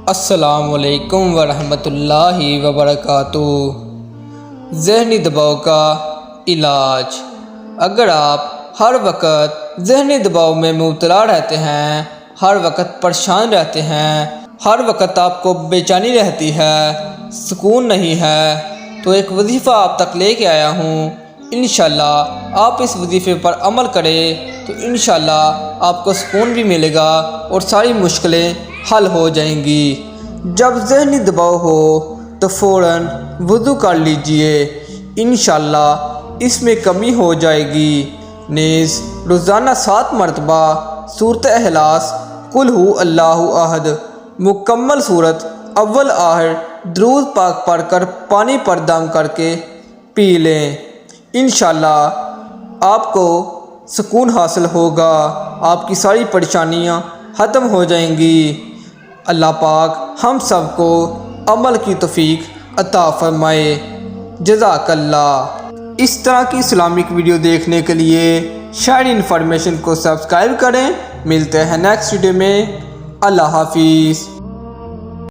السلام علیکم ورحمۃ اللہ وبرکاتہ۔ ذہنی دباؤ کا علاج۔ اگر آپ ہر وقت ذہنی دباؤ میں مبتلا رہتے ہیں، ہر وقت پریشان رہتے ہیں، ہر وقت آپ کو بے چینی رہتی ہے، سکون نہیں ہے، تو ایک وظیفہ آپ تک لے کے آیا ہوں۔ انشاءاللہ آپ اس وظیفے پر عمل کریں تو انشاءاللہ آپ کو سکون بھی ملے گا اور ساری مشکلیں حل ہو جائیں گی۔ جب ذہنی دباؤ ہو تو فوراً وضو کر لیجئے، انشاءاللہ اس میں کمی ہو جائے گی۔ نیز روزانہ 7 مرتبہ سورۃ اخلاص قل ہو اللہ احد مکمل صورت اول آخر درود پاک پڑھ کر پانی پر دم کر کے پی لیں، انشاءاللہ آپ کو سکون حاصل ہوگا، آپ کی ساری پریشانیاں ختم ہو جائیں گی۔ اللہ پاک ہم سب کو عمل کی توفیق عطا فرمائے۔ جزاک اللہ۔ اس طرح کی اسلامک ویڈیو دیکھنے کے لیے شیئر انفارمیشن کو سبسکرائب کریں۔ ملتے ہیں نیکسٹ ویڈیو میں۔ اللہ حافظ۔